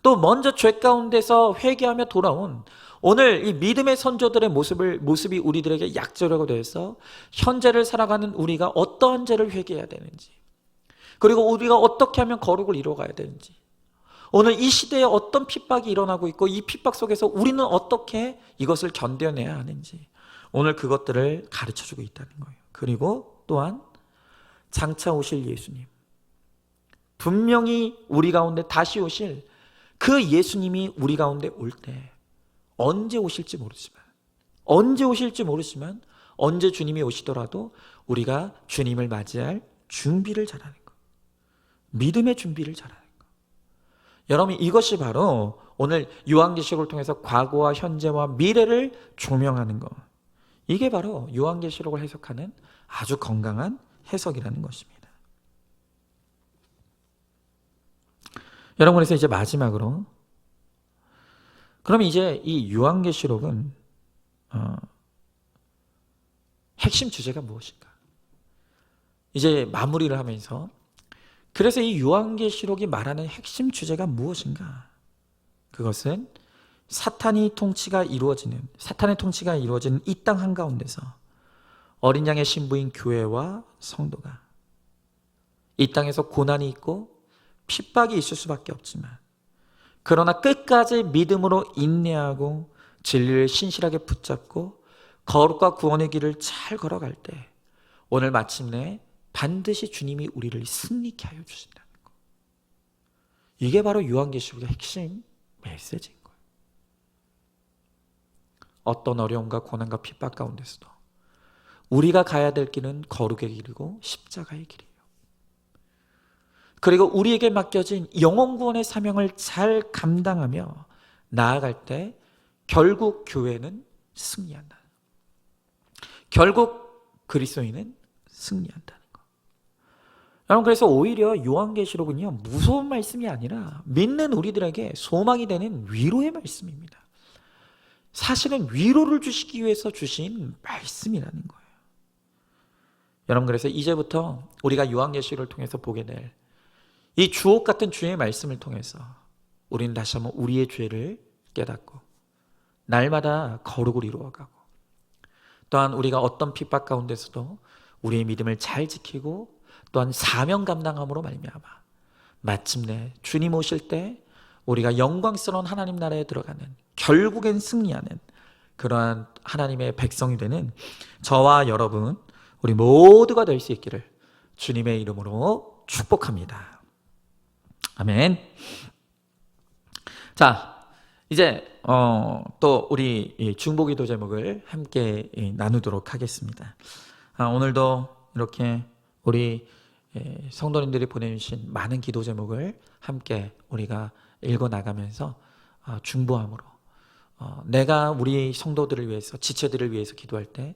또 먼저 죄 가운데서 회개하며 돌아온 오늘 이 믿음의 선조들의 모습이 우리들에게 약조라고 되어서 현재를 살아가는 우리가 어떠한 죄를 회개해야 되는지, 그리고 우리가 어떻게 하면 거룩을 이루어가야 되는지, 오늘 이 시대에 어떤 핍박이 일어나고 있고 이 핍박 속에서 우리는 어떻게 이것을 견뎌내야 하는지, 오늘 그것들을 가르쳐주고 있다는 거예요. 그리고 또한 장차 오실 예수님, 분명히 우리 가운데 다시 오실 그 예수님이 우리 가운데 올 때 언제 오실지 모르지만 언제 주님이 오시더라도 우리가 주님을 맞이할 준비를 잘하는 것, 믿음의 준비를 잘하는 것. 여러분, 이것이 바로 오늘 요한계시록을 통해서 과거와 현재와 미래를 조명하는 것, 이게 바로 요한계시록을 해석하는 아주 건강한 해석이라는 것입니다. 여러분, 그래서 이제 마지막으로, 그럼 이제 이 요한계시록은 핵심 주제가 무엇인가? 이제 마무리를 하면서, 그래서 이 요한계시록이 말하는 핵심 주제가 무엇인가? 그것은 사탄의 통치가 이루어지는 이 땅 한가운데서 어린 양의 신부인 교회와 성도가 이 땅에서 고난이 있고 핍박이 있을 수밖에 없지만, 그러나 끝까지 믿음으로 인내하고 진리를 신실하게 붙잡고 거룩과 구원의 길을 잘 걸어갈 때 오늘 마침내 반드시 주님이 우리를 승리케 하여 주신다는 것. 이게 바로 요한계시록의 핵심 메시지인 거예요. 어떤 어려움과 고난과 핍박 가운데서도 우리가 가야 될 길은 거룩의 길이고 십자가의 길이에요. 그리고 우리에게 맡겨진 영혼 구원의 사명을 잘 감당하며 나아갈 때 결국 교회는 승리한다. 결국 그리스도인은 승리한다는 것. 여러분, 그래서 오히려 요한계시록은요, 무서운 말씀이 아니라 믿는 우리들에게 소망이 되는 위로의 말씀입니다. 사실은 위로를 주시기 위해서 주신 말씀이라는 거예요. 여러분, 그래서 이제부터 우리가 요한계시록을 통해서 보게 될 이 주옥 같은 주의 말씀을 통해서 우리는 다시 한번 우리의 죄를 깨닫고 날마다 거룩을 이루어가고, 또한 우리가 어떤 핍박 가운데서도 우리의 믿음을 잘 지키고 또한 사명 감당함으로 말미암아 마침내 주님 오실 때 우리가 영광스러운 하나님 나라에 들어가는, 결국엔 승리하는 그러한 하나님의 백성이 되는 저와 여러분, 우리 모두가 될 수 있기를 주님의 이름으로 축복합니다. 아멘. 자, 이제 또 우리 이 중보기도 제목을 함께 나누도록 하겠습니다. 오늘도 이렇게 우리 성도님들이 보내주신 많은 기도 제목을 함께 우리가 읽어 나가면서 중보함으로 내가 우리 성도들을 위해서, 지체들을 위해서 기도할 때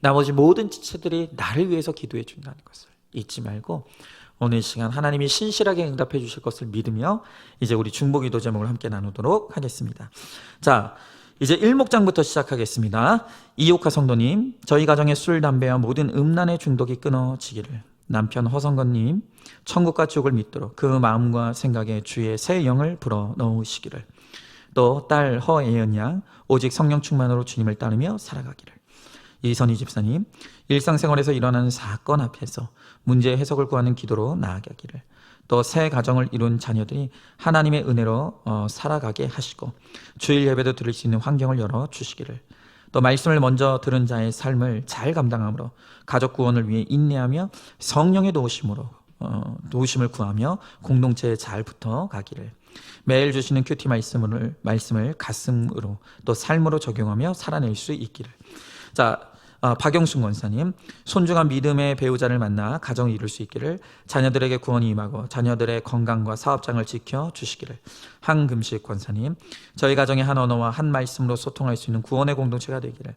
나머지 모든 지체들이 나를 위해서 기도해 준다는 것을 잊지 말고 오늘 시간 하나님이 신실하게 응답해 주실 것을 믿으며 이제 우리 중보기도 제목을 함께 나누도록 하겠습니다. 자, 이제 1목장부터 시작하겠습니다. 이옥화 성도님, 저희 가정의 술, 담배와 모든 음란의 중독이 끊어지기를, 남편 허성건님, 천국과 지옥을 믿도록 그 마음과 생각에 주의 새 영을 불어넣으시기를, 또 딸 허예은 양 오직 성령 충만으로 주님을 따르며 살아가기를, 이선희 집사님, 일상생활에서 일어나는 사건 앞에서 문제의 해석을 구하는 기도로 나아가기를, 또 새 가정을 이룬 자녀들이 하나님의 은혜로 살아가게 하시고 주일 예배도 들을 수 있는 환경을 열어주시기를, 또 말씀을 먼저 들은 자의 삶을 잘 감당함으로 가족 구원을 위해 인내하며 성령의 도우심을 구하며 공동체에 잘 붙어가기를, 매일 주시는 큐티 말씀을 가슴으로 또 삶으로 적용하며 살아낼 수 있기를. 자, 박영순 권사님, 손중한 믿음의 배우자를 만나 가정을 이룰 수 있기를, 자녀들에게 구원이 임하고 자녀들의 건강과 사업장을 지켜주시기를. 한금식 권사님, 저희 가정의 한 언어와 한 말씀으로 소통할 수 있는 구원의 공동체가 되기를,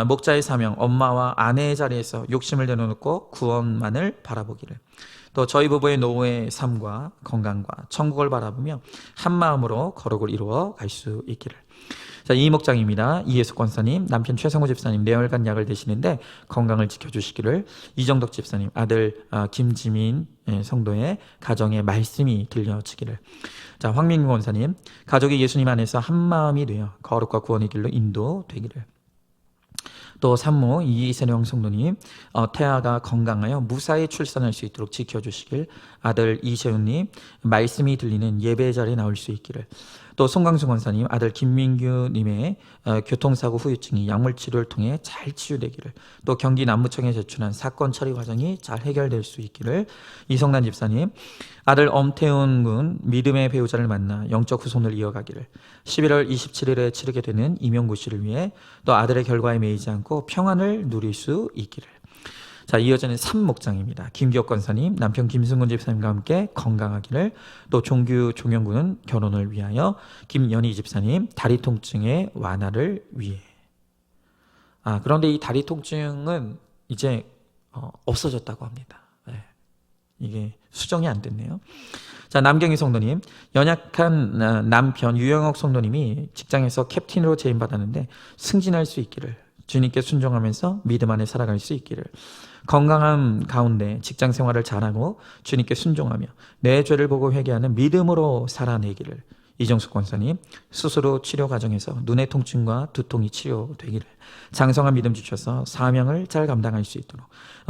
목자의 사명, 엄마와 아내의 자리에서 욕심을 내려놓고 구원만을 바라보기를, 또 저희 부부의 노후의 삶과 건강과 천국을 바라보며 한 마음으로 거룩을 이루어 갈 수 있기를. 자, 이목장입니다. 이예수 권사님, 남편 최성호 집사님 뇌혈관 약을 드시는데 건강을 지켜주시기를, 이정덕 집사님, 아들 김지민 성도의 가정에 말씀이 들려지기를. 자, 황민구 권사님, 가족이 예수님 안에서 한 마음이 되어 거룩과 구원의 길로 인도되기를. 또 산모 이세령 성도님, 태아가 건강하여 무사히 출산할 수 있도록 지켜주시길, 아들 이세훈님, 말씀이 들리는 예배 자리에 나올 수 있기를. 또 송광수 권사님, 아들 김민규님의 교통사고 후유증이 약물치료를 통해 잘 치유되기를, 또 경기 남부청에 제출한 사건 처리 과정이 잘 해결될 수 있기를. 이성란 집사님, 아들 엄태훈 군 믿음의 배우자를 만나 영적 후손을 이어가기를, 11월 27일에 치르게 되는 임용고시를 위해 또 아들의 결과에 매이지 않고 평안을 누릴 수 있기를. 자, 이어지는 3목장입니다. 김기혁 권사님, 남편 김승근 집사님과 함께 건강하기를, 또 종규 종영군은 결혼을 위하여, 김연희 집사님, 다리 통증의 완화를 위해. 그런데 이 다리 통증은 이제 없어졌다고 합니다. 네. 이게 수정이 안 됐네요. 자, 남경희 성도님, 연약한 남편 유영옥 성도님이 직장에서 캡틴으로 재임받았는데 승진할 수 있기를, 주님께 순종하면서 믿음 안에 살아갈 수 있기를, 건강함 가운데 직장 생활을 잘하고 주님께 순종하며 내 죄를 보고 회개하는 믿음으로 살아내기를. 이정숙 권사님, 수술 후 치료 과정에서 눈의 통증과 두통이 치료되기를, 장성한 믿음 주셔서 사명을 잘 감당할 수 있도록,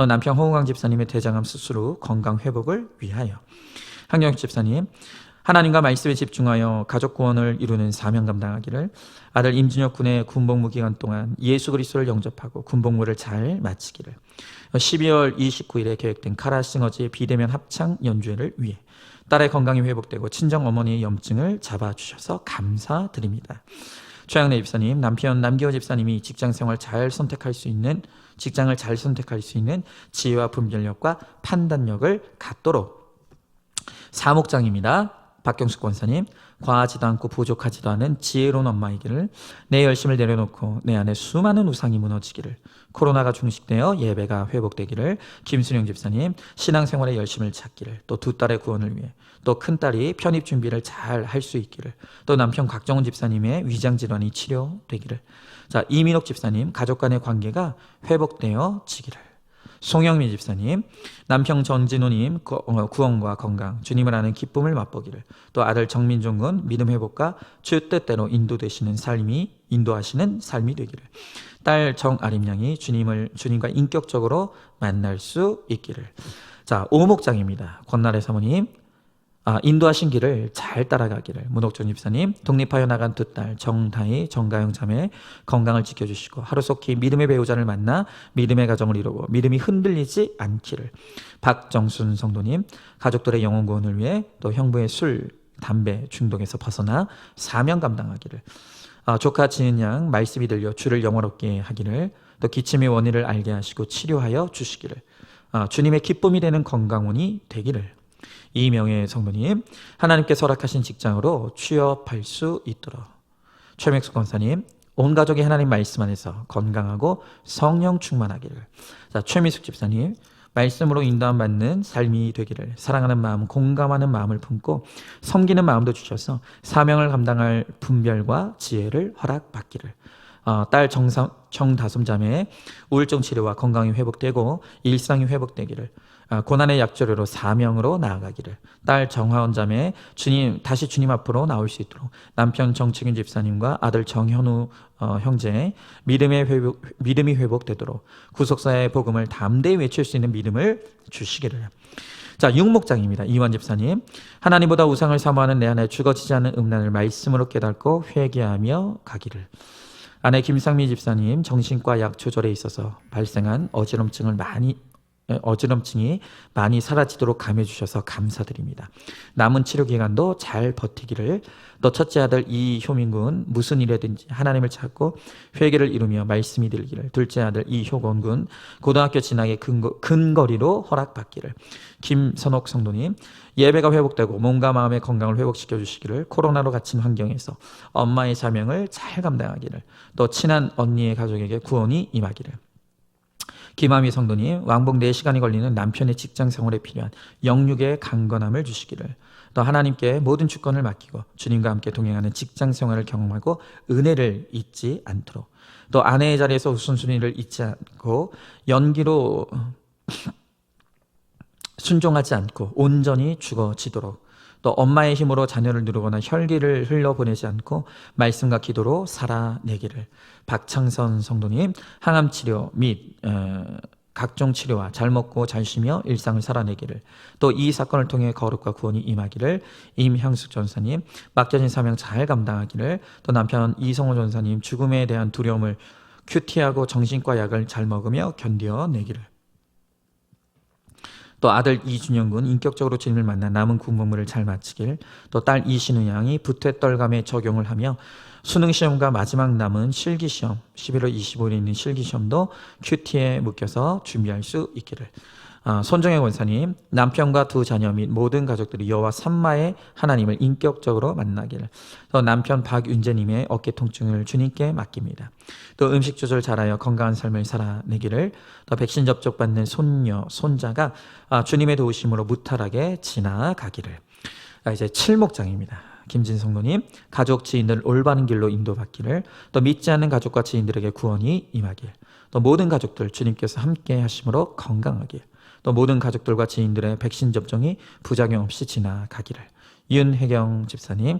남편 홍우광 집사님의 대장암 수술 후 건강 회복을 위하여. 한경식 집사님, 하나님과 말씀에 집중하여 가족 구원을 이루는 사명 감당하기를, 아들 임진혁 군의 군복무 기간 동안 예수 그리스도를 영접하고 군복무를 잘 마치기를, 12월 29일에 계획된 카라 싱어즈의 비대면 합창 연주회를 위해 딸의 건강이 회복되고 친정 어머니의 염증을 잡아주셔서 감사드립니다. 최양래 집사님, 남편 남기호 집사님이 직장을 잘 선택할 수 있는 지혜와 분별력과 판단력을 갖도록. 사목장입니다. 박경숙 권사님, 과하지도 않고 부족하지도 않은 지혜로운 엄마이기를, 내 열심을 내려놓고 내 안에 수많은 우상이 무너지기를, 코로나가 종식되어 예배가 회복되기를. 김순영 집사님, 신앙생활에 열심을 찾기를, 또 두 딸의 구원을 위해, 또 큰딸이 편입 준비를 잘 할 수 있기를, 또 남편 곽정훈 집사님의 위장질환이 치료되기를. 자, 이민옥 집사님, 가족 간의 관계가 회복되어지기를. 송영민 집사님, 남편 전진우님 구원과 건강, 주님을 아는 기쁨을 맛보기를, 또 아들 정민종 군 믿음 회복과 주 뜻대로 인도하시는 삶이 되기를, 딸 정아림 양이 주님과 인격적으로 만날 수 있기를. 자, 오목장입니다. 권나래 사모님, 인도하신 길을 잘 따라가기를. 문옥준 집사님, 독립하여 나간 두 딸 정다희, 정가영 자매 건강을 지켜주시고 하루속히 믿음의 배우자를 만나 믿음의 가정을 이루고 믿음이 흔들리지 않기를. 박정순 성도님, 가족들의 영혼 구원을 위해, 또 형부의 술, 담배 중독에서 벗어나 사명 감당하기를, 조카 지은 양 말씀이 들려 주를 영화롭게 하기를, 또 기침의 원인을 알게 하시고 치료하여 주시기를, 주님의 기쁨이 되는 건강원이 되기를. 이명예 성도님, 하나님께 허락하신 직장으로 취업할 수 있도록. 최명숙 권사님, 온 가족이 하나님 말씀 안에서 건강하고 성령 충만하기를. 자, 최미숙 집사님, 말씀으로 인도함받는 삶이 되기를, 사랑하는 마음, 공감하는 마음을 품고 섬기는 마음도 주셔서 사명을 감당할 분별과 지혜를 허락받기를. 딸 정다솜 자매의 우울증 치료와 건강이 회복되고 일상이 회복되기를, 고난의 약조료로 사명으로 나아가기를. 딸 정하원 자매 다시 주님 앞으로 나올 수 있도록. 남편 정치균 집사님과 아들 정현우 형제의 믿음이 회복되도록 구속사의 복음을 담대히 외칠 수 있는 믿음을 주시기를. 자, 육목장입니다. 이완 집사님, 하나님보다 우상을 사모하는 내 안에 죽어지지 않는 음란을 말씀으로 깨닫고 회개하며 가기를. 아내 김상미 집사님, 정신과 약 조절에 있어서 발생한 어지럼증이 많이 사라지도록 감해 주셔서 감사드립니다. 남은 치료 기간도 잘 버티기를. 또 첫째 아들 이효민 군, 무슨 일이든지 하나님을 찾고 회개를 이루며 말씀이 들기를. 둘째 아들 이효곤 군, 고등학교 진학의 근거리로 허락받기를. 김선옥 성도님, 예배가 회복되고 몸과 마음의 건강을 회복시켜 주시기를. 코로나로 갇힌 환경에서 엄마의 사명을 잘 감당하기를. 또 친한 언니의 가족에게 구원이 임하기를. 김아미 성도님, 왕복 4시간이 걸리는 남편의 직장 생활에 필요한 영육의 강건함을 주시기를. 또 하나님께 모든 주권을 맡기고 주님과 함께 동행하는 직장 생활을 경험하고 은혜를 잊지 않도록. 또 아내의 자리에서 우선순위를 잊지 않고 연기로 순종하지 않고 온전히 죽어지도록. 또 엄마의 힘으로 자녀를 누르거나 혈기를 흘려보내지 않고 말씀과 기도로 살아내기를. 박창선 성도님, 항암치료 및 각종 치료와 잘 먹고 잘 쉬며 일상을 살아내기를. 또 이 사건을 통해 거룩과 구원이 임하기를. 임향숙 전사님, 맡겨진 사명 잘 감당하기를. 또 남편 이성호 전사님, 죽음에 대한 두려움을 큐티하고 정신과 약을 잘 먹으며 견뎌내기를. 또 아들 이준영 군, 인격적으로 주님을 만나 남은 군복무를 잘 마치길. 또 딸 이신우 양이 부태떨감에 적용을 하며 수능시험과 마지막 남은 실기시험, 11월 25일에 있는 실기시험도 큐티에 묶여서 준비할 수 있기를. 손정혜 권사님, 남편과 두 자녀 및 모든 가족들이 여호와 삼마의 하나님을 인격적으로 만나기를. 또 남편 박윤재님의 어깨 통증을 주님께 맡깁니다. 또 음식 조절 잘하여 건강한 삶을 살아내기를. 또 백신 접종받는 손녀, 손자가 주님의 도우심으로 무탈하게 지나가기를. 이제 칠목장입니다. 김진 성도님, 가족 지인들 올바른 길로 인도받기를. 또 믿지 않는 가족과 지인들에게 구원이 임하길. 또 모든 가족들 주님께서 함께 하심으로 건강하길. 또 모든 가족들과 지인들의 백신 접종이 부작용 없이 지나가기를. 윤혜경 집사님,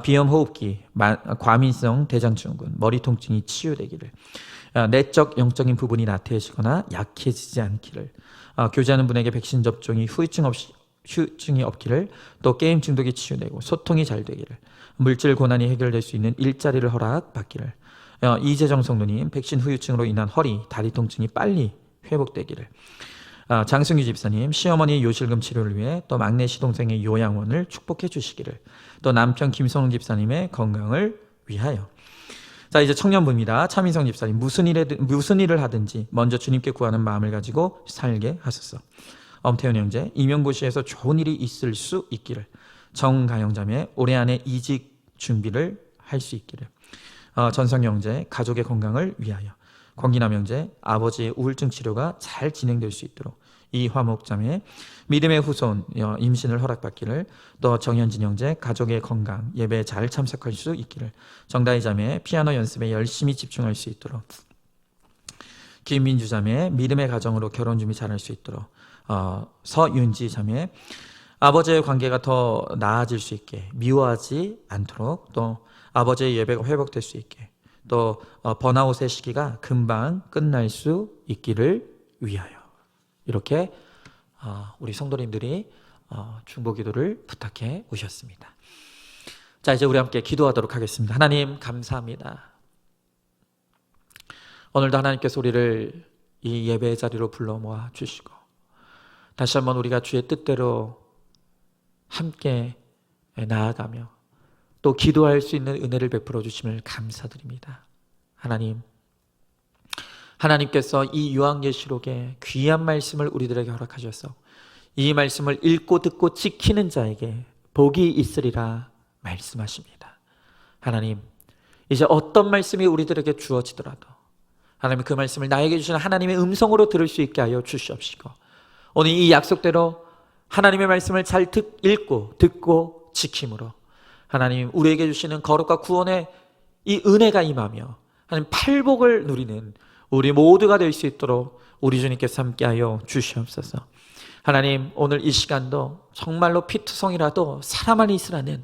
비염 호흡기, 과민성 대장증후군, 머리 통증이 치유되기를. 내적 영적인 부분이 나태해지거나 약해지지 않기를. 교제하는 분에게 백신 접종이 후유증이 없기를. 또 게임 중독이 치유되고 소통이 잘 되기를. 물질 고난이 해결될 수 있는 일자리를 허락받기를. 이재정 성도님, 백신 후유증으로 인한 허리, 다리 통증이 빨리 회복되기를. 장승규 집사님, 시어머니 요실금 치료를 위해 또 막내 시동생의 요양원을 축복해 주시기를. 또 남편 김성훈 집사님의 건강을 위하여. 자, 이제 청년부입니다. 차민성 집사님, 무슨 일을 하든지 먼저 주님께 구하는 마음을 가지고 살게 하소서. 엄태훈 형제, 임용고시에서 좋은 일이 있을 수 있기를. 정가영 자매, 올해 안에 이직 준비를 할 수 있기를. 전성 형제, 가족의 건강을 위하여. 권기남 형제, 아버지의 우울증 치료가 잘 진행될 수 있도록. 이화목 자매, 믿음의 후손 임신을 허락받기를. 또 정현진 형제, 가족의 건강, 예배에 잘 참석할 수 있기를. 정다희 자매, 피아노 연습에 열심히 집중할 수 있도록. 김민주 자매, 믿음의 가정으로 결혼 준비 잘할 수 있도록. 서윤지 자매, 아버지의 관계가 더 나아질 수 있게, 미워하지 않도록. 또 아버지의 예배가 회복될 수 있게. 또 번아웃의 시기가 금방 끝날 수 있기를 위하여. 이렇게 우리 성도님들이 중보기도를 부탁해 오셨습니다. 자, 이제 우리 함께 기도하도록 하겠습니다. 하나님 감사합니다. 오늘도 하나님께서 우리를 이 예배의 자리로 불러 모아 주시고 다시 한번 우리가 주의 뜻대로 함께 나아가며 또 기도할 수 있는 은혜를 베풀어 주심을 감사드립니다. 하나님께서 이 요한계시록의 귀한 말씀을 우리들에게 허락하셔서 이 말씀을 읽고 듣고 지키는 자에게 복이 있으리라 말씀하십니다. 하나님, 이제 어떤 말씀이 우리들에게 주어지더라도 하나님 그 말씀을 나에게 주시는 하나님의 음성으로 들을 수 있게 하여 주시옵시고, 오늘 이 약속대로 하나님의 말씀을 잘 읽고 듣고 지킴으로 하나님 우리에게 주시는 거룩과 구원의 이 은혜가 임하며 하나님 팔복을 누리는 우리 모두가 될 수 있도록 우리 주님께서 함께하여 주시옵소서. 하나님, 오늘 이 시간도 정말로 피투성이라도 살아만 있으라는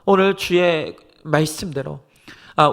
오늘 주의 말씀대로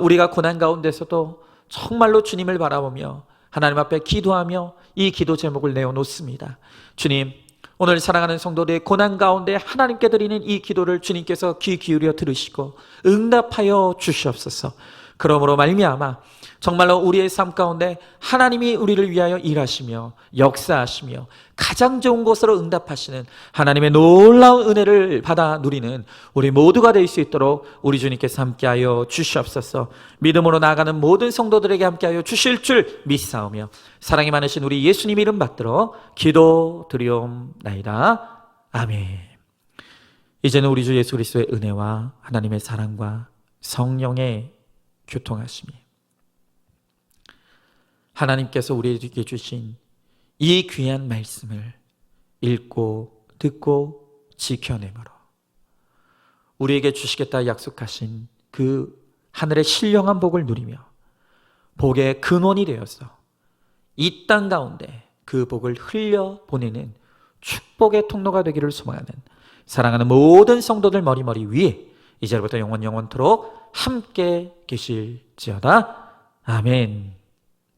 우리가 고난 가운데서도 정말로 주님을 바라보며 하나님 앞에 기도하며 이 기도 제목을 내어놓습니다. 주님, 오늘 사랑하는 성도들의 고난 가운데 하나님께 드리는 이 기도를 주님께서 귀 기울여 들으시고 응답하여 주시옵소서. 그러므로 말미암아 정말로 우리의 삶 가운데 하나님이 우리를 위하여 일하시며 역사하시며 가장 좋은 것으로 응답하시는 하나님의 놀라운 은혜를 받아 누리는 우리 모두가 될 수 있도록 우리 주님께서 함께하여 주시옵소서. 믿음으로 나아가는 모든 성도들에게 함께하여 주실 줄 믿사오며 사랑이 많으신 우리 예수님 이름 받들어 기도드리옵나이다. 아멘. 이제는 우리 주 예수 그리스도의 은혜와 하나님의 사랑과 성령의 교통하심이, 하나님께서 우리에게 주신 이 귀한 말씀을 읽고 듣고 지켜내므로 우리에게 주시겠다 약속하신 그 하늘의 신령한 복을 누리며 복의 근원이 되어서 이 땅 가운데 그 복을 흘려보내는 축복의 통로가 되기를 소망하는 사랑하는 모든 성도들 머리머리 위에 이제부터 영원토록 함께 계실지어다. 아멘.